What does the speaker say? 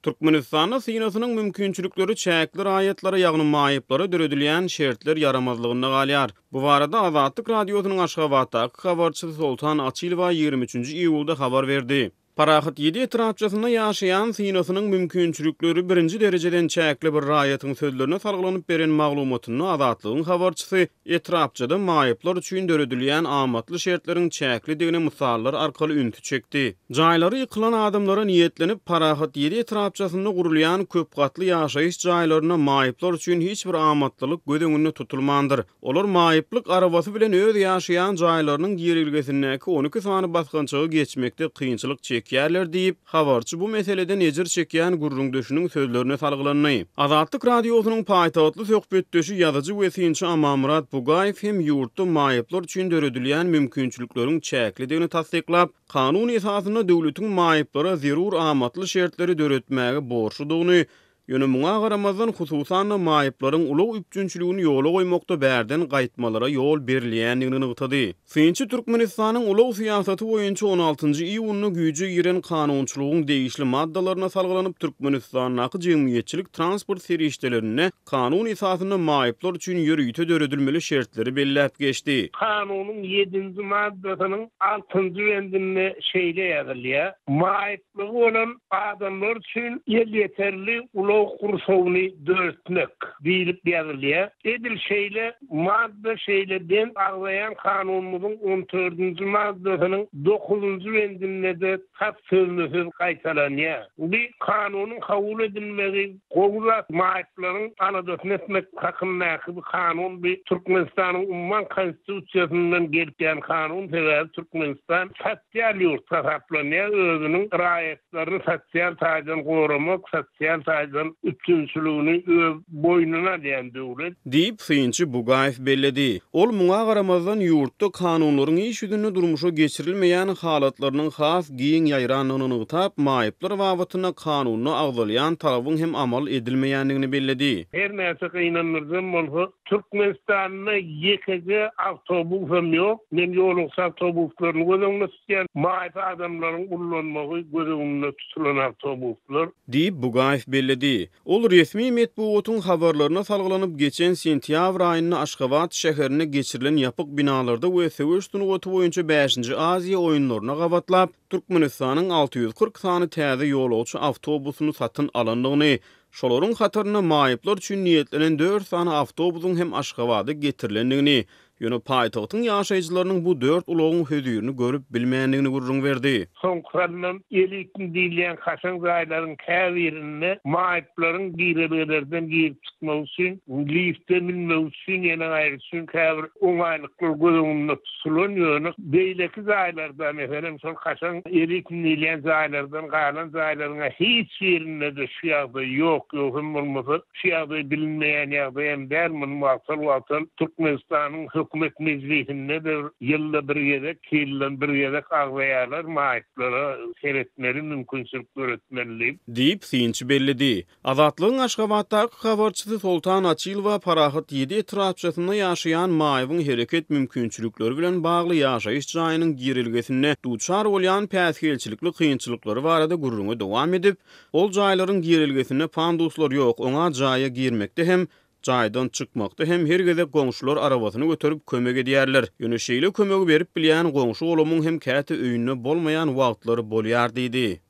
Türkmenistanda synasynyň mümkinçilikleri çäkli raýatlara ýagny maýyplara döredilýän şertler yaramazlygyna galýar. Bu barada Azatlyk radiosynyň Aşgabatdaky habarçysy Sultan Açylova 23-nji iýulda habar berdi. Parahat 7 etrapçasynda ýaşaýan synasynyň mümkinçilikleri birinji derejeden çäkli bir raýatyň sözlerine sargylanyp beren maglumatyny Azatlygyň habarçysy etrapçada maýyplar üçin döredilýän amatly şertleriň çäklidigine misallar arkaly ünti çekdi. Jaýlary ýykylan adamlara niýetlenip Parahat 7 etrapçasynda gurulýan köp gatly ýaşaýyş jaýlaryna maýyplar üçin hiç bir amatlylyk göz tutulmandyr. Olar maýyplyk arabasy bilen öz ýaşaýan jaýlarynyň girilgesindäki 12 sany baskançygy geçmekde kynçylyk çekýärler diýip habarçy bu meseleden ejir çekýän gurrundaşynyň sözlerine salgylanyp. Azatlyk radiosynyň paýtagtly söhbetdeşi ýazyjy we synçy Amamrat Bugaýew hem ýurtda maýyplar üçin döredilýän mümkinçilikleriň çäklidigini tasdiklap, kanun esasyna döwletiň maýyplara zerur amatly şertleri döretmäge borçludygyny, ýöne muňa garamazdan hususan maýyplaryň ulug üpjünçiligini ýola goýmakda bärden gaýtmalara ýol berilýändigini ýygytdy. Synçy Türkmenistanyň ulug syýasaty boýunça 16-njy iýuny güýje giren kanunçylygyň degişli maddalaryna salgylanyp Türkmenistanyň jemgyýetçilik transport serişdelerine kanun esasyna maýyplar üçin ýörüýte döredilmeli şertleri belläp geçdi. Kanunyň 7-nji maddasynyň 6-njy bendinde şeýle ýazylýar. Maýyplygy bolan adamlar üçin ýeterli ulug kursowyny döretmek diýilip ýazylýar. Edil şeýle madda şeýleden aglaýan kanunymyzyň 14-nji maddasynyň 9-njy bendinde tapsyrlygy gaýtalanýar. Bu kanunyň kabul edilmegi gowrak maýyplaryň anadatyn etmek hakyndaky bu kanun bir Türkmenistanyň umman konstitusiýasyndan gelýän kanun sebäbi Türkmenistan sosial ýurt tasaplanýar, özüniň raýatlaryny sosial taýdan goramak, sosial taýdan üpjünçiligini öz boýnuna diýen döwlet diýip synçy Bugaýew belledi. Ol muňa garamazdan ýurtda kanunlaryň iş ýüzünde durmuşa geçirilmeýän halatlarynyň has giň ýaýranlygyny ýytap, maýyplar wagytyna kanuny agdalýan tarabyň hem amal edilmeýändigini belledi. Her näse gynanmyrdan bolsa Türkmenistanyň ýekege awtobusum ýok, men ýoluk awtobuslaryny gözüňde tutýan maýyp adamlaryň ullanmagy gözüňde tutulan awtobuslar diýip Bugaýew belledi. Ol resmi medeniýetiň habarlaryna salgylanyp geçen sentýabr aýyny Aşgabat şäherine geçirilen ýapyk binalarda we Söwüşdün goty boýunça 5-nji Aziýa oýunlaryna gabatlap, Türkmenistanyň 640 sany täze ýolagçy awtobusyny satyn alandygyny, şolaryň hatyryna maýyplar üçin niýetlenen 4 sany awtobusyň hem Aşgabada getirilendigini, ýöne paýtagtyň ýaşaýjylarynyň bu 4 ulagyň hödüýürini görüp bilmeýändigini gurrun berdi. Soňkrandan elitin diýilen haşan zaýlaryň käbirinde maýyplaryň girelerden girip çykmak üçin, lifte minmek üçin ýene gaýry üçin käbir oňaýlykly gözüňde tutulan ýöne beýleki zaýlardan efendim şol haşan elitin diýilen zaýlardan galan zaýlaryna hiç ýerinde de şu ýagdaý ýok, ýok bolmasa şu ýagdaý bilinmeýän ýagdaý hem dermin wagtal Türkmenistanyň hükümet meclisinde de yılda bir yere, kilden bir yere aglaýarlar maýyplara seretmeli mümkinçilik öğretmenliği diýip synçy belledi. Azatlygyň Aşgabatdaky habarçysy Sultan Açylova Parahat 7 etrapçasynda ýaşaýan maýybyň hereket mümkinçilikleri bilen bagly ýaşaýyş jaýynyň girilgesine duçar bolýan päsgelçilikli kynçylyklary barada gurrungy dowam edip, ol jaýlaryň girilgesine panduslar ýok, oňa jaýa girmekde hem jaýdan çykmakda hem her gezek goňşular arabasyny göterip kömek edýärler. Ýöne şeýle kömegi berip bilýän goňşu olamyň hem käte öýünde bolmaýan wagtlary bolýar diýdi.